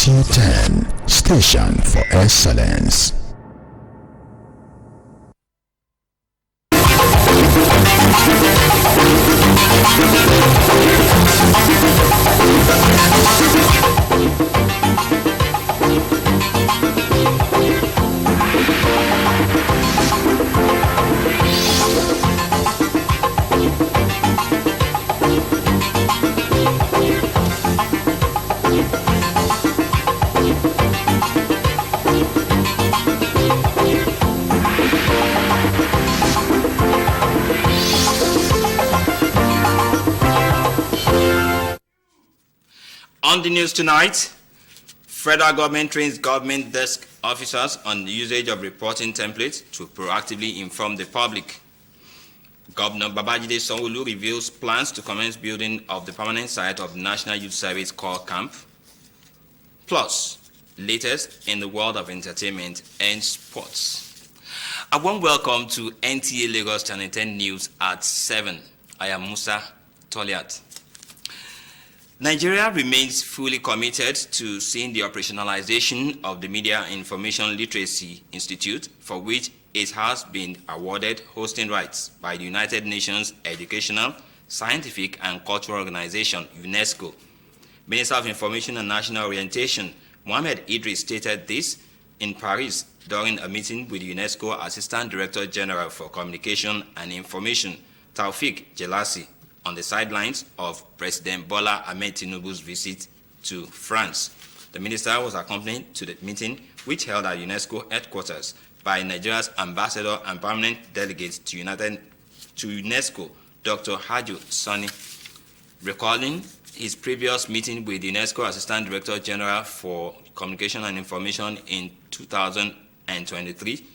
Radio 10, station for excellence. On the news tonight, federal government trains government desk officers on the usage of reporting templates to proactively inform the public. Governor Babajide Sanwo-Olu reveals plans to commence building of the permanent site of the National Youth Service Corps Camp. Plus, latest in the world of entertainment and sports. A warm welcome to NTA Lagos Channel 10 News at 7. I am Musa Toliat. Nigeria remains fully committed to seeing the operationalization of the Media Information Literacy Institute, for which it has been awarded hosting rights by the United Nations Educational, Scientific and Cultural Organization, UNESCO. Minister of Information and National Orientation, Mohamed Idris, stated this in Paris during a meeting with the UNESCO Assistant Director General for Communication and Information, Taufik Jelassi, on the sidelines of President Bola Ahmed Tinubu's visit to France. The minister was accompanied to the meeting, which held at UNESCO headquarters, by Nigeria's ambassador and permanent delegate to UNESCO, Dr. Haju Sani. Recalling his previous meeting with the UNESCO Assistant Director General for Communication and Information in 2023,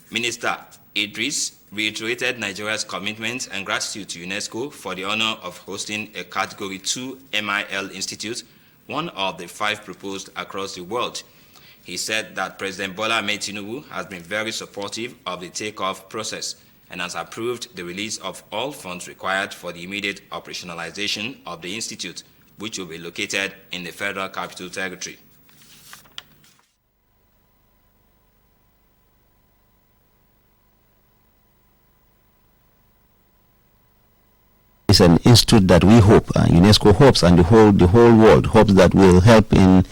Minister Idris reiterated Nigeria's commitment and gratitude to UNESCO for the honor of hosting a Category 2 MIL institute, one of the 5 proposed across the world. He said that President Bola Ahmed Tinubu has been very supportive of the takeoff process and has approved the release of all funds required for the immediate operationalization of the institute, which will be located in the Federal Capital Territory. It's an institute that we hope, UNESCO hopes, and the whole world hopes that will help in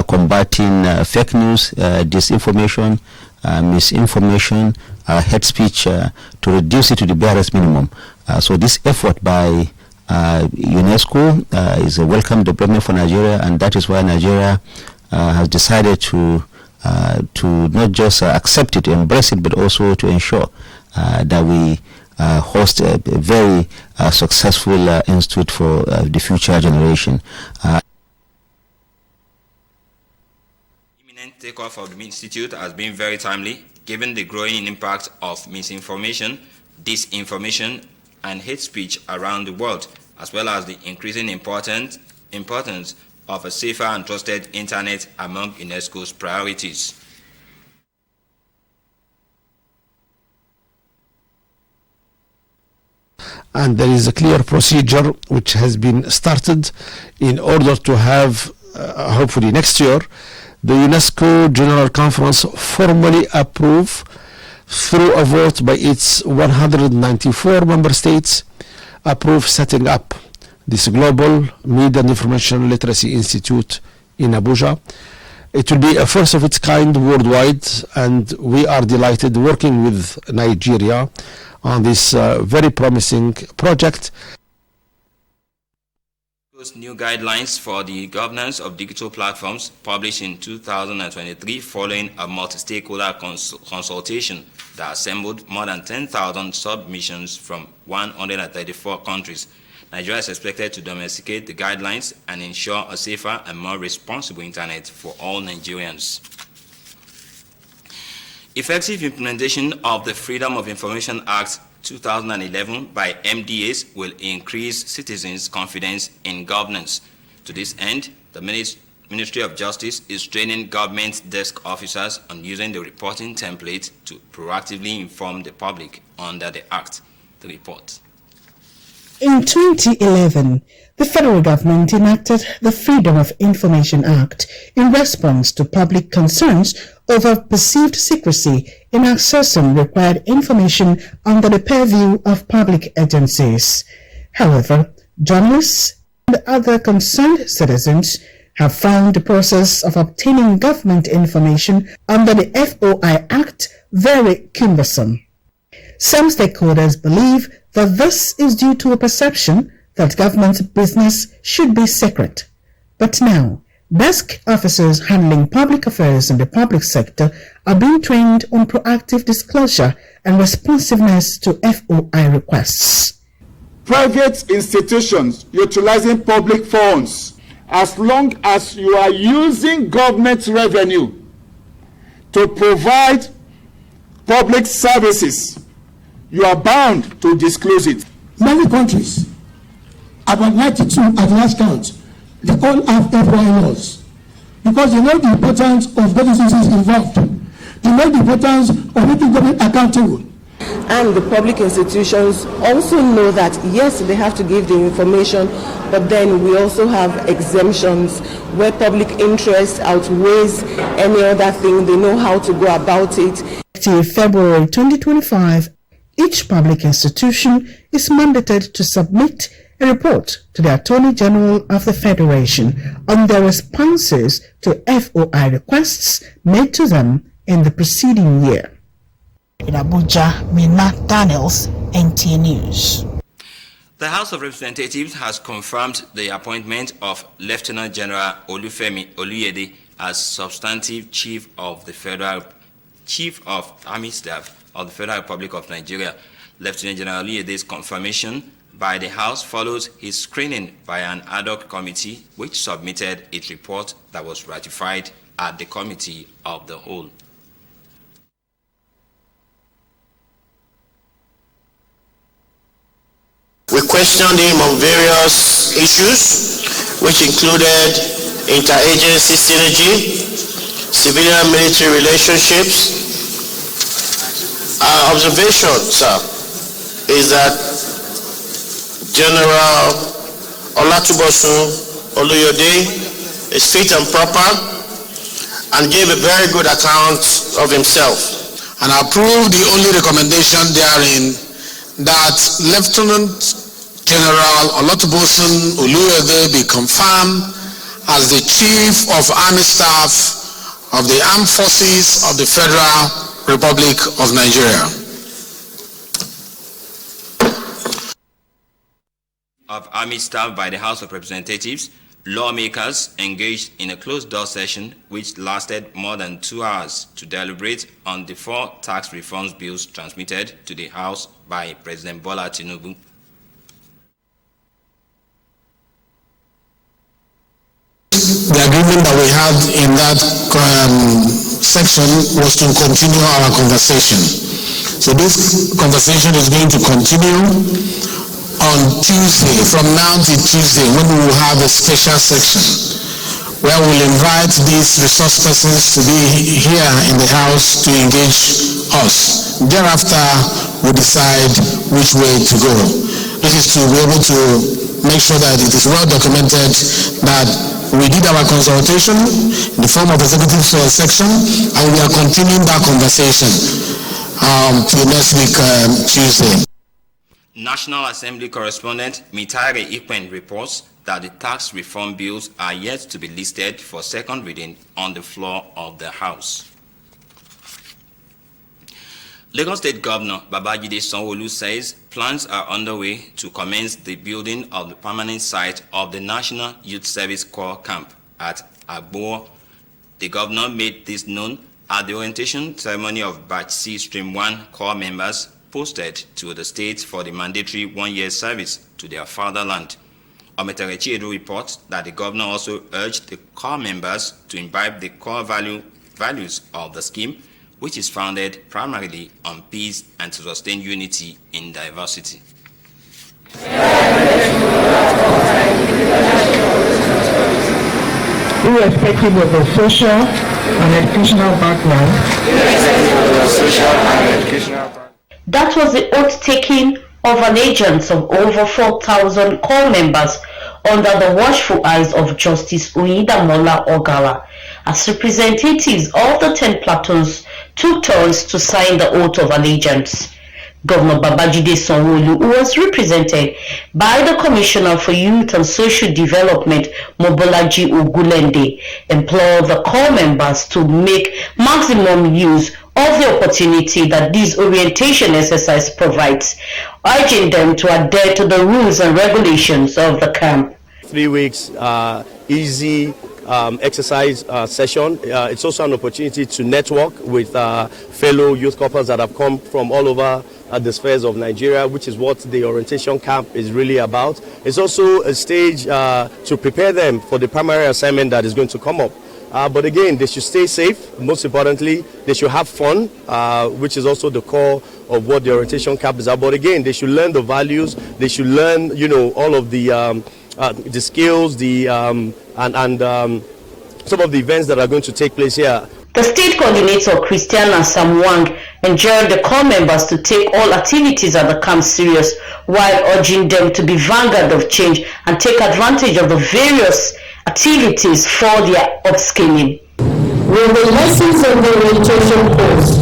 combating fake news, disinformation, misinformation, hate speech, to reduce it to the barest minimum. So this effort by UNESCO is a welcome development for Nigeria, and that is why Nigeria has decided to not just accept it, embrace it, but also to ensure that we host a very successful institute for the future generation. Imminent takeoff of the institute has been very timely, given the growing impact of misinformation, disinformation, and hate speech around the world, as well as the increasing importance of a safer and trusted internet among UNESCO's priorities. And there is a clear procedure which has been started in order to have, hopefully next year, the UNESCO General Conference formally approve through a vote by its 194 member states, approve setting up this Global Media and Information Literacy Institute in Abuja. It will be a first of its kind worldwide, and we are delighted working with Nigeria on this very promising project. New guidelines for the governance of digital platforms published in 2023 following a multi-stakeholder consultation that assembled more than 10,000 submissions from 134 countries. Nigeria is expected to domesticate the guidelines and ensure a safer and more responsible internet for all Nigerians. Effective implementation of the Freedom of Information Act 2011 by MDAs will increase citizens' confidence in governance. To this end, the Ministry of Justice is training government desk officers on using the reporting template to proactively inform the public under the Act. The report. In 2011, the federal government enacted the Freedom of Information Act in response to public concerns over perceived secrecy in accessing required information under the purview of public agencies. However, journalists and other concerned citizens have found the process of obtaining government information under the FOI Act very cumbersome. Some stakeholders believe that this is due to a perception that government business should be secret. But now, desk officers handling public affairs in the public sector are being trained on proactive disclosure and responsiveness to FOI requests. Private institutions utilizing public funds, as long as you are using government revenue to provide public services, you are bound to disclose it. Many countries, about 92 at last count, they all have FOI laws because they know the importance of businesses involved. They know the importance of making government accountable. And the public institutions also know that, yes, they have to give the information, but then we also have exemptions where public interest outweighs any other thing. They know how to go about it. Till February 2025, each public institution is mandated to submit a report to the Attorney General of the Federation on their responses to FOI requests made to them in the preceding year. In Abuja, Mina Daniels, NTA News. The House of Representatives has confirmed the appointment of Lieutenant General Olufemi Oluyede as substantive Chief of Army Staff of the Federal Republic of Nigeria. Lieutenant General Oluyede's confirmation by the House follows his screening by an ad hoc committee which submitted its report that was ratified at the Committee of the Whole. We questioned him on various issues, which included interagency synergy, civilian-military relationships. Our observation, sir, is that General Olatubosun Oluyede is fit and proper and gave a very good account of himself. And I approved the only recommendation therein that Lieutenant General Olatubosun Oluyede be confirmed as the Chief of Army Staff of the Armed Forces of the Federal Republic of Nigeria. Of Army Staff by the House of Representatives, lawmakers engaged in a closed-door session which lasted more than 2 hours to deliberate on the 4 tax reforms bills transmitted to the House by President Bola Tinubu. The agreement that we had in that section was to continue our conversation. So this conversation is going to continue on Tuesday, from now to Tuesday, when we will have a special section where we'll invite these resource persons to be here in the House to engage us. Thereafter, we decide which way to go. This is to be able to make sure that it is well documented that we did our consultation in the form of executive section, and we are continuing that conversation to next week, Tuesday. National Assembly correspondent Mitare Ikwen reports that the tax reform bills are yet to be listed for second reading on the floor of the House. Lagos State Governor Babajide Sanwo-Olu says plans are underway to commence the building of the permanent site of the National Youth Service Corps camp at Agbo. The governor made this known at the orientation ceremony of Batch C Stream 1 Corps members posted to the states for the mandatory 1-year service to their fatherland. Ometerechi Edo reports that the governor also urged the Corps members to imbibe the core values of the scheme, which is founded primarily on peace and to sustain unity in diversity. Irrespective of the social and educational background. That was the oath taking of an agents of over 4,000 corps members under the watchful eyes of Justice Oyedamola Ogala, as representatives of the 10 platoons took turns to sign the oath of allegiance. Governor Babajide Sanwo-Olu, who was represented by the Commissioner for Youth and Social Development, Mobolaji Ogulende, implored the corps members to make maximum use of the opportunity that this orientation exercise provides, urging them to adhere to the rules and regulations of the camp. 3 weeks easy exercise session. It's also an opportunity to network with fellow youth corps that have come from all over the spheres of Nigeria, which is what the orientation camp is really about. It's also a stage to prepare them for the primary assignment that is going to come up. But again, they should stay safe. Most importantly, they should have fun, which is also the core of what the orientation camp is about. But again, they should learn the values. They should learn, all of the skills, and some of the events that are going to take place here. The state coordinator, Christiana Samwang, enjoined the corps members to take all activities at the camp serious, while urging them to be vanguard of change and take advantage of the various activities for their upskilling. With the lessons of the orientation course,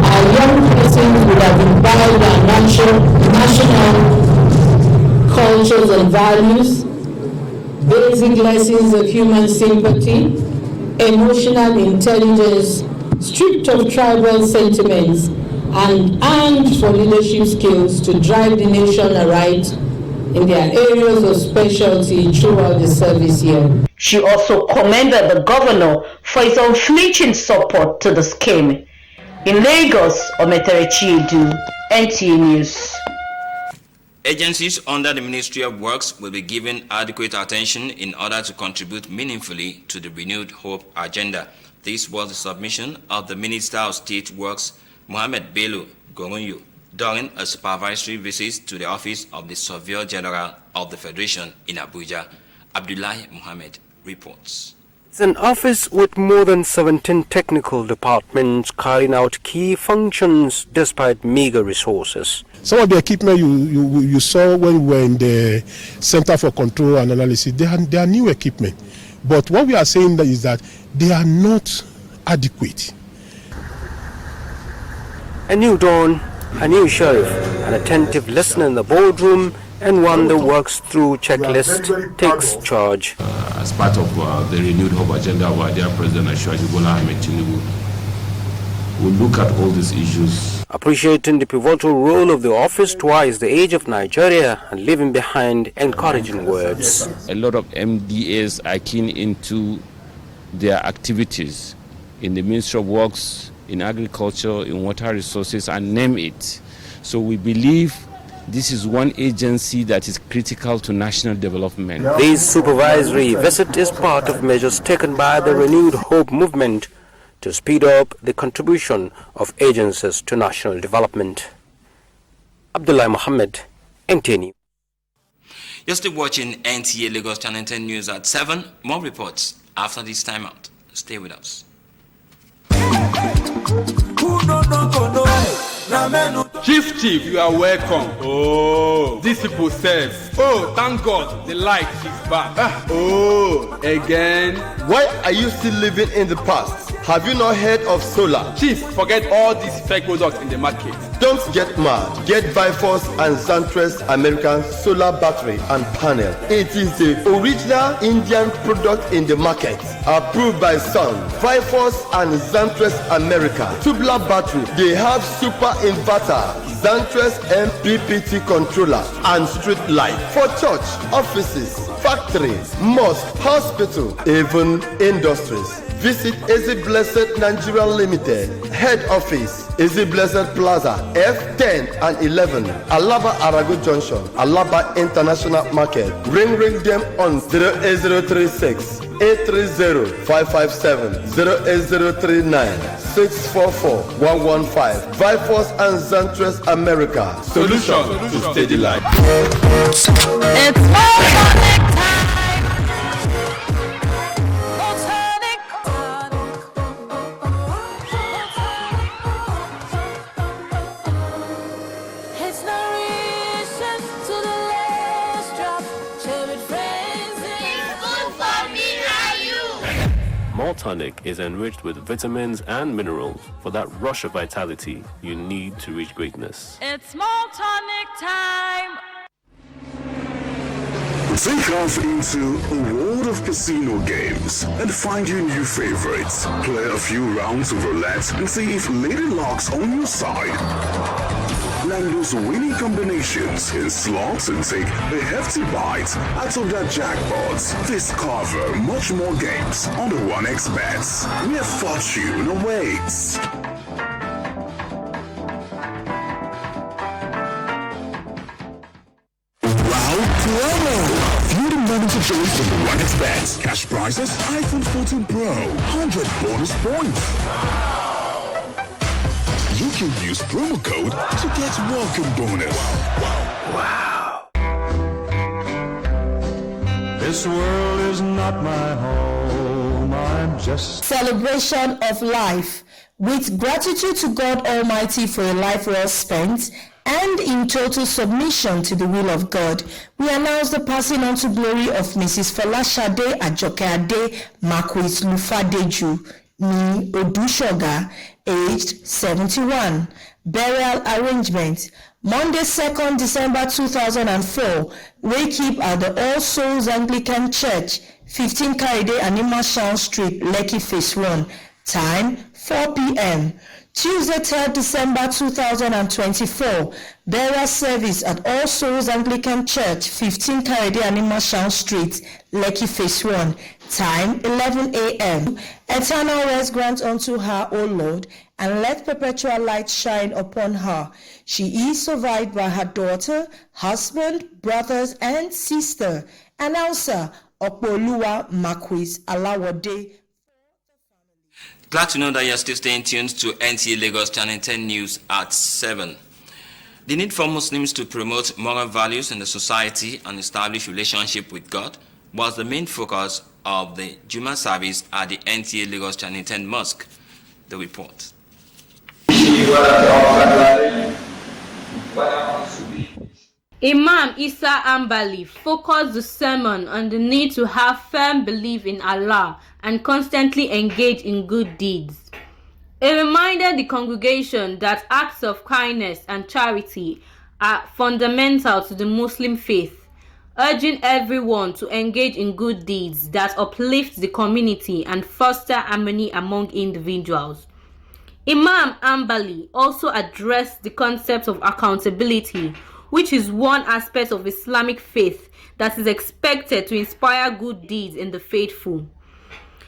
our young persons would have imbibed our national cultures and values, basic lessons of human sympathy, emotional intelligence, stripped of tribal sentiments, and armed for leadership skills to drive the nation aright in their areas of specialty throughout the service year. She also commended the governor for his unflinching support to the scheme. In Lagos, Ometere Chiedu, NTA News. Agencies under the Ministry of Works will be given adequate attention in order to contribute meaningfully to the renewed hope agenda. This was the submission of the Minister of State Works, Mohammed Bello Goronyo, during a supervisory visit to the office of the Surveyor General of the Federation in Abuja. Abdullahi Mohammed reports. It's an office with more than 17 technical departments carrying out key functions despite meager resources. Some of the equipment you saw when we were in the Center for Control and Analysis, they are new equipment. But what we are saying is that they are not adequate. A new dawn, a new sheriff, an attentive listener in the boardroom, and one that works through checklist takes charge. As part of the renewed hope agenda of our dear President Asiwaju Bola Ahmed Tinubu, we'll look at all these issues. Appreciating the pivotal role of the office twice the age of Nigeria and leaving behind encouraging words. A lot of MDAs are keen into their activities in the Ministry of Works, in agriculture, in water resources, and name it. So we believe this is one agency that is critical to national development. This supervisory visit is part of measures taken by the Renewed Hope movement to speed up the contribution of agencies to national development. Abdullah Mohammed, NTA News. You're still watching NTA Lagos Channel 10 News at 7. More reports after this timeout. Stay with us. Chief, you are welcome. Oh, this people says. Oh, thank God, the light is back. Oh, again. Why are you still living in the past? Have you not heard of solar? Chief, forget all these fake products in the market. Don't get mad. Get Viforce and Zantres American solar battery and panel. It is the original Indian product in the market. Approved by Sun. Viforce and Zantres America. Tubular battery. They have super inverter, Zantres MPPT controller, and street light for church, offices, factories, mosque, hospital, even industries. Visit Easy Blessed Nigeria Limited, head office, Easy Blessed Plaza, F10 and 11, Alaba Arago Junction, Alaba International Market. Ring them on 08036 830 557 08039 644 115. Viforce and Zantres America. Solution to steady life. It's Volcanic time. It's not real. Malt Tonic is enriched with vitamins and minerals for that rush of vitality you need to reach greatness. It's Malt Tonic time. Take off into a world of casino games and find your new favorites. Play a few rounds of roulette and see if Lady Luck's on your side. Land those winning combinations in slots and take a hefty bite out of that jackpot. Discover much more games on the 1xBet, where fortune awaits. Moments of joy from the 1xBet. Cash prizes, iPhone 14 Pro, 100 bonus points. You can use promo code to get welcome bonus. Wow. This world is not my home, I'm just... Celebration of life. With gratitude to God Almighty for a life well spent, and in total submission to the will of God, we announce the passing on to glory of Mrs. Folashade Ajokeade Marquis Lufadeju Ni Odushoga, aged 71. Burial arrangement: Monday, 2nd December 2004, wake-up at the All Souls Anglican Church, 15 Karide Animashaun Street, Lekki Phase 1. Time 4 p.m. Tuesday, 3rd December 2024, burial service at All Souls Anglican Church, 15 Karide Animashaun Street, Lekki Phase 1. Time 11 a.m. Eternal rest grant unto her, O Lord, and let perpetual light shine upon her. She is survived by her daughter, husband, brothers, and sister. Announcer Opoluwa Marquis Alawode. Glad to know that you're still staying tuned to NTA Lagos Channel 10 News at 7. The need for Muslims to promote moral values in the society and establish relationship with God was the main focus of the Juma service at the NTA Lagos Channel 10 Mosque. The report. Imam Isa Ambali focused the sermon on the need to have firm belief in Allah and constantly engage in good deeds. He reminded the congregation that acts of kindness and charity are fundamental to the Muslim faith, urging everyone to engage in good deeds that uplift the community and foster harmony among individuals. Imam Ambali also addressed the concept of accountability, which is one aspect of Islamic faith that is expected to inspire good deeds in the faithful.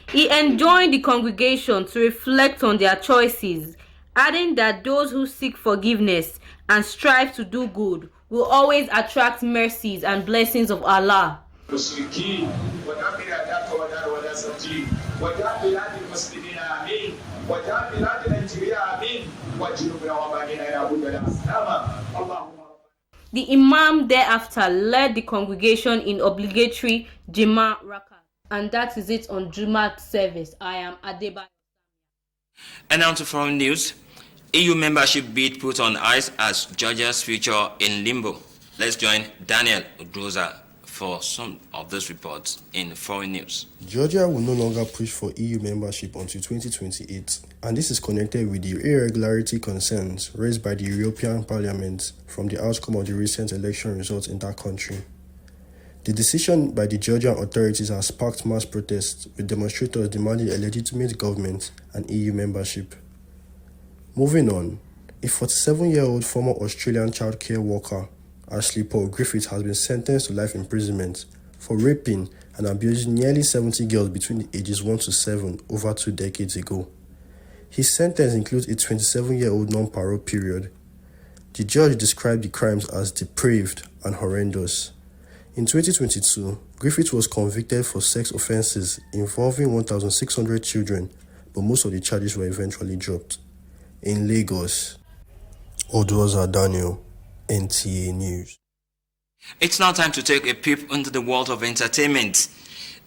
He enjoined the congregation to reflect on their choices, adding that those who seek forgiveness and strive to do good will always attract mercies and blessings of Allah. The Imam thereafter led the congregation in obligatory Juma Rakat. And that is it on Juma service. I am Adeba. And now to foreign news. EU membership bid put on ice as Georgia's future in limbo. Let's join Daniel Udroza for some of those reports in foreign news. Georgia will no longer push for EU membership until 2028, and this is connected with the irregularity concerns raised by the European Parliament from the outcome of the recent election results in that country. The decision by the Georgian authorities has sparked mass protests, with demonstrators demanding a legitimate government and EU membership. Moving on, a 47-year-old former Australian childcare worker, Ashley Paul Griffith, has been sentenced to life imprisonment for raping and abusing nearly 70 girls between the ages 1 to 7 over 2 decades ago. His sentence includes a 27-year-old non-parole period. The judge described the crimes as depraved and horrendous. In 2022, Griffith was convicted for sex offenses involving 1,600 children, but most of the charges were eventually dropped. In Lagos, Odroza Daniel, NTA News. It's now time to take a peep into the world of entertainment.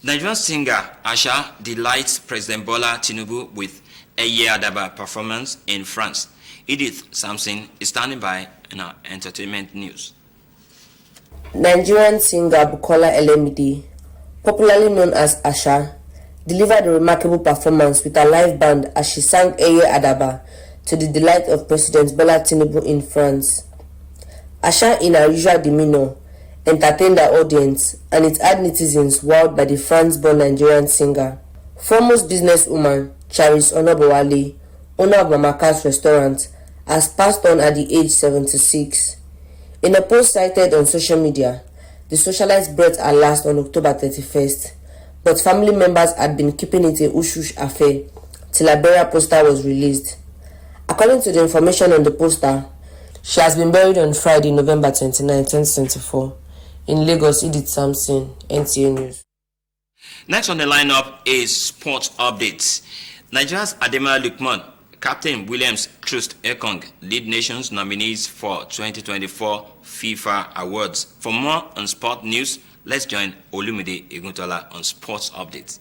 Nigerian singer Asha delights President Bola Tinubu with a Eye Adaba performance in France. Edith Sampson is standing by in our entertainment news. Nigerian singer Bukola Elemide, popularly known as Asha, delivered a remarkable performance with a live band as she sang Eye Adaba to the delight of President Bola Tinubu in France. Asha, in her usual demeanor, entertained her audience, and it had netizens wowed by the France-born Nigerian singer. Foremost businesswoman Charis Onobowale, owner of Mamakas restaurant, has passed on at the age 76. In a post cited on social media, the socialite breathed her last on October 31st, but family members had been keeping it a hush-hush affair till her burial poster was released. According to the information on the poster, she has been buried on Friday, November 29, 2024, in Lagos. Edith Samson, NTA News. Next on the lineup is sports updates. Nigeria's Ademola Lookman, Captain Williams Troost Ekong lead nations nominees for 2024 FIFA Awards. For more on sport news, let's join Olumide Eguntola on sports updates.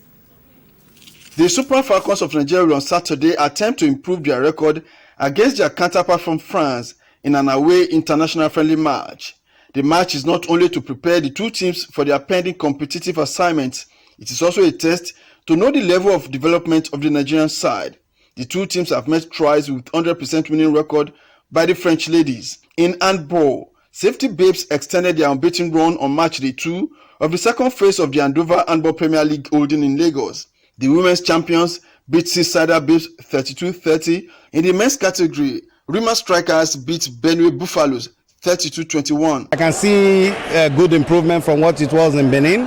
The Super Falcons of Nigeria on Saturday attempt to improve their record against their counterpart from France in an away international friendly match. The match is not only to prepare the two teams for their pending competitive assignments, it is also a test to know the level of development of the Nigerian side. The two teams have met twice with 100% winning record by the French ladies. In handball, Safety Babes extended their unbeaten run on match day 2 of the second phase of the Andover Handball Premier League holding in Lagos. The women's champions beat Seaside Babes 32-30. In the men's category, Rima Strikers beat Benue Buffaloes 32-21. I can see a good improvement from what it was in Benin.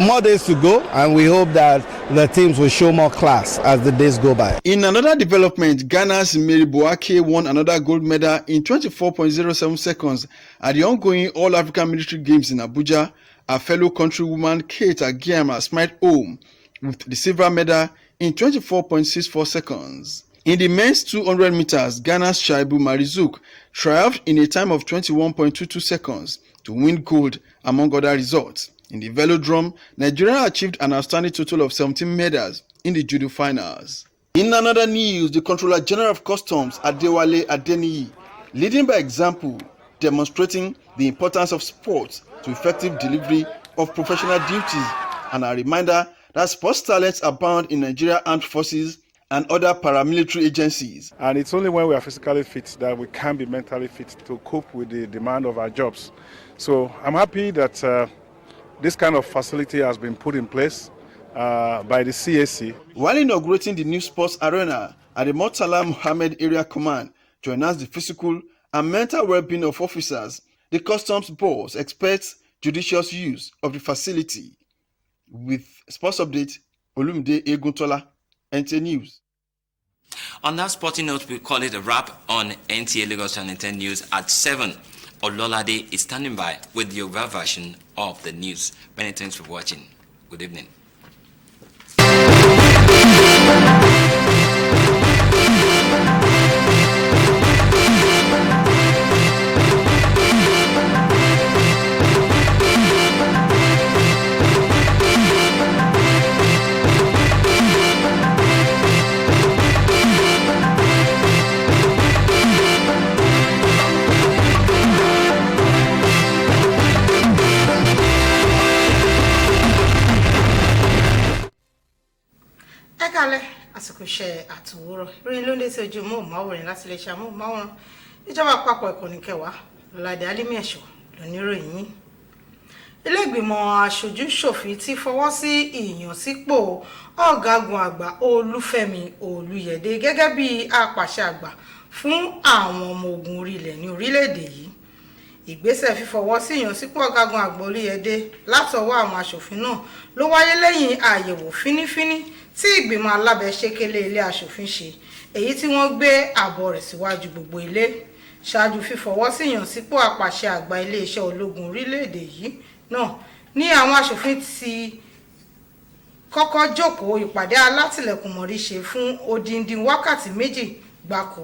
More days to go, and we hope that the teams will show more class as the days go by. In another development, Ghana's Mary Boake won another gold medal in 24.07 seconds at the ongoing All-African Military Games in Abuja. Her fellow countrywoman Kate Agiama smiled home with the silver medal in 24.64 seconds. In the men's 200 meters, Ghana's Shaibu Marizuk triumphed in a time of 21.22 seconds to win gold, among other results. In the velodrome, Nigeria achieved an outstanding total of 17 medals in the judo finals. In another news, the Controller General of Customs, Adewale Adeniyi, leading by example, demonstrating the importance of sports to effective delivery of professional duties, and a reminder that sports talents abound in Nigeria Armed Forces and other paramilitary agencies. And it's only when we are physically fit that we can be mentally fit to cope with the demand of our jobs. So I'm happy that this kind of facility has been put in place by the CAC. While inaugurating the new sports arena at the Murtala Muhammed Area Command to enhance the physical and mental well-being of officers, the Customs Board expects judicious use of the facility. With sports update, Olumide Eguntola, NTA News. On that sporting note, we call it a wrap on NTA Lagos Channel 10 News at 7. Ololade is standing by with the Yoruba version of the news. Many thanks for watching. Good evening. àsìkò iṣẹ́ àtòwúrọ̀ ìròyìn ló ń dé sí ojú móhùnmáwòrán láti lè ṣe amóhùnmáwòrán ìjọba àpapọ̀ ìkànnì kẹwàá lọ́ládé alímì ẹ̀ṣọ́ lóníròyìn yìí. ilé ìgbìmọ̀ aṣojú ṣòfin ti fọwọ́ sí ìyànsípò ọ̀gágun àgbà Olúfẹ́mi Olúyẹdé gẹ́gẹ́ bí apàṣẹ àgbà fún àwọn ọmọ ogun orílẹ̀ ní orílẹ̀-èdè yìí. ìgbésẹ̀ fífọwọ́ sí ìyànsípò ọ̀gágun àgbà Olúyẹdé látọwọ́ àwọn aṣòfin náà ló wáyé lẹ́yìn àyẹ̀wò fínífíní tí ìgbìmọ̀ alábẹ́sẹ́kẹ́lé ilé aṣòfin ṣe, èyí tí wọ́n gbé àbọ̀ rẹ̀ síwájú gbogbo ilé. ṣáájú fífọwọ́ sí ìyànsípò apàṣẹ àgbà iléeṣẹ́ ológun orílẹ̀-èdè yìí náà ní àwọn aṣòfin ti kọ́kọ́ jókòó ìpàdé alátìlẹ̀kùnmọ̀rí ṣe fún odindi wákàtí méjì gbáko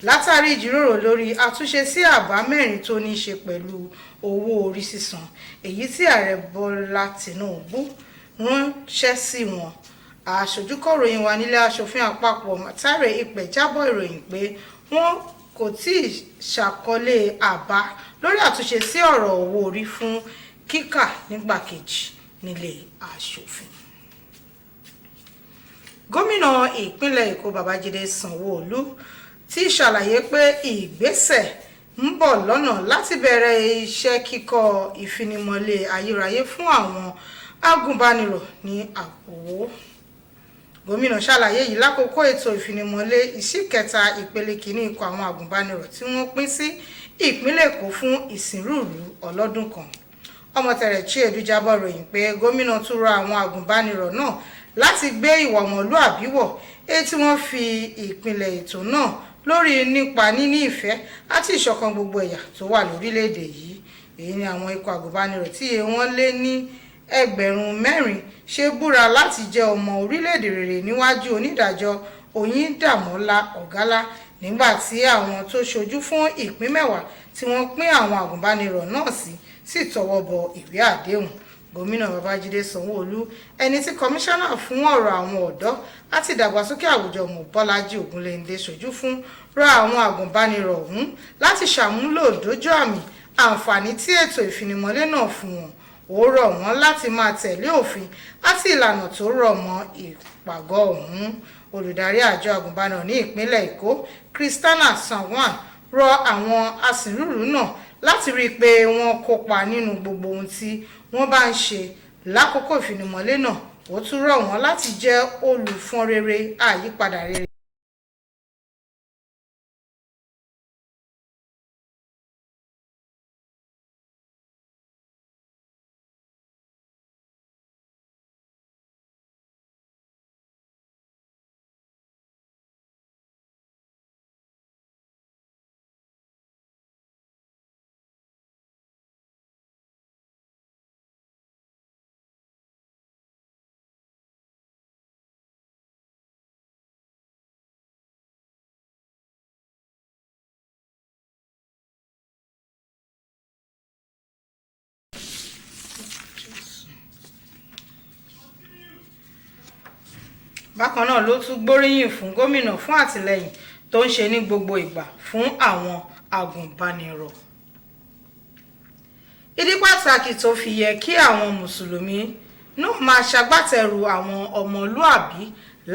látàrí ìjíròrò lórí àtúnṣe sí àbá mẹ́rin tó ní í ṣe pẹ̀lú owó orí sísan, èyí tí ààrẹ Bọ́lá Tinubu ránṣẹ́ sí wọn. Aṣojúkọ̀ròyìn wa nílé aṣòfin àpapọ̀ Mátàrè Ìpẹ́ jábọ̀ ìròyìn pé wọn kò tí ì ṣàkọlé àbá lórí àtúnṣe sí ọ̀rọ̀ owó orí fún kíkà nígbà kejì nílé aṣòfin. gómìnà ìpínlẹ̀ Èkó Babájídé Sanwó-Olú ti ṣàlàyé pé ìgbésẹ̀ ń bọ̀ lọ́nà láti bẹ̀rẹ̀ iṣẹ́ kíkọ́ ìfinimọ̀lé ayérayé fún àwọn agùnbánirọ̀ ní Àkòwó. Gómìnà ṣàlàyé yìí lákòókò ètò ìfinimọ̀lé ìsíkẹta ìpele kìíní ikọ̀ àwọn agùnbánirọ̀ tí wọ́n pín sí ìpínlẹ̀ Èkó fún ìsìnrúùlù ọlọ́dún kan. Ọmọtẹ̀rẹ̀ Chiedu jábọ̀ ròyìn pé gómìnà tún rọ àwọn agùnbánirọ̀ náà láti gbé ìwà ọmọlúàbí wọ̀ èyí tí wọ́n fi ìpìlẹ̀ ètò náà lórí nípa níní ìfẹ́ àti ìṣọ̀kan gbogbo ẹ̀yà tó wà lórílẹ̀‐èdè yìí. Èyí ni àwọn ikọ̀ agùnbánirọ̀ tí iye wọn lé ní 4,000 ṣe búra láti jẹ́ ọmọ orílẹ̀‐èdè rere níwájú onídàájọ́ Oyindamola Ogala nígbà tí àwọn tó ṣojú fún ìpín 10 tí wọ́n pín àwọn agùnbánirọ̀ náà sí sì tọwọ́ bọ ìwé àdéhùn. Gómìnà Babájídé Sanwó-Olú ẹni tí kọmíṣánná fún ọ̀rọ̀ àwọn ọ̀dọ́ àti ìdàgbàsókè àwùjọ Bọ́lájí Ògúnléndé ṣojú fún rọ àwọn agùnbánirọ̀ ọ̀hún láti ṣàmúlò dójú àmì àǹfààní tí ètò ìfinimọ̀lé náà fún wọn. Ó rọ̀ wọ́n láti máa tẹ̀lé òfin àti ìlànà tó rọ̀ mọ́ ìpàgọ́ ọ̀hún. Olùdarí àjọ agùnbánirọ̀ ní ìpínlẹ̀ Èkó Christiana Sanwan rọ àwọn asìnrúùlù náà láti rí i pé wọ́n kópa nínú gbogbo ohun tí wọ́n bá ń ṣe lákòókò ìfinimọ̀lé náà. Ó tún rọ̀ wọ́n láti jẹ́ olùfọ́n rere àyípadà rere. Bákan náà ló tún gbóríyìn fún gómìnà fún àtìlẹ́yìn tó ń ṣe ní gbogbo ìgbà fún àwọn agùnbánirọ̀. Ìdí pàtàkì tó fi yẹ kí àwọn mùsùlùmí náà máa ṣagbátẹrù àwọn ọmọlúàbí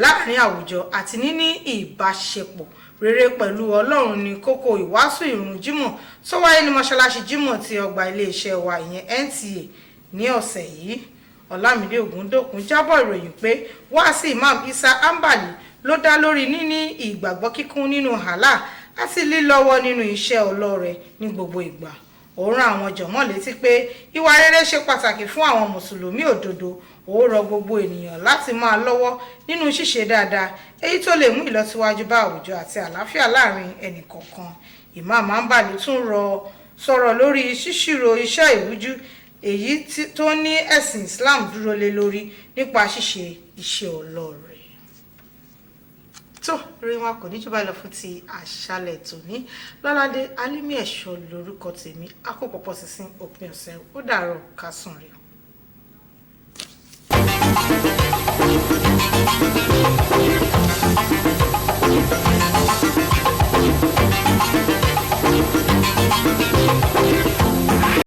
láàrin àwùjọ àti níní ìbáṣepọ̀ rere pẹ̀lú Ọlọ́run ní kókó ìwàásù ìrun Jímọ̀ tó wáyé ní mọ́ṣáláṣí Jímọ̀ ti ọgbà iléeṣẹ́ wa ìyẹn NTA ní ọ̀sẹ̀ yìí. Ọlámídé Ògúndòkun jábọ̀ ìròyìn pé wáàsí Imam Isa Ambali ló dá lórí níní ìgbàgbọ́ kíkún nínú Allah àti lílọ́wọ́ nínú iṣẹ́ ọlọ́rẹ ní gbogbo ìgbà. Ó rán àwọn jọ̀mọ́ létí pé ìwà rere ṣe pàtàkì fún àwọn mùsùlùmí òdodo. Ó rọ gbogbo ènìyàn láti máa lọ́wọ́ nínú ṣíṣe dáadáa èyí tó lè mú ìlọsíwájú bá àwùjọ àti àlàáfíà láàrin ẹnì kọ̀ọ̀kan. Imam Ambali tún sọ̀rọ̀ lórí ṣíṣírò iṣẹ́ ìrújú èyí tó ní ẹ̀sìn Islam dúró lé lórí nípa ṣíṣe iṣẹ́ ọlọ́rẹ. Tó rí wọn kò ní jù báyìí lọ fún ti àṣálẹ́ tòní. Lọ́ládé Alimi Ẹ̀ṣọ́ lórúkọ tèmi. Akópọ̀pọ̀ sísìn òpin ọ̀sẹ̀ ó dàárọ̀ ká sùn rí.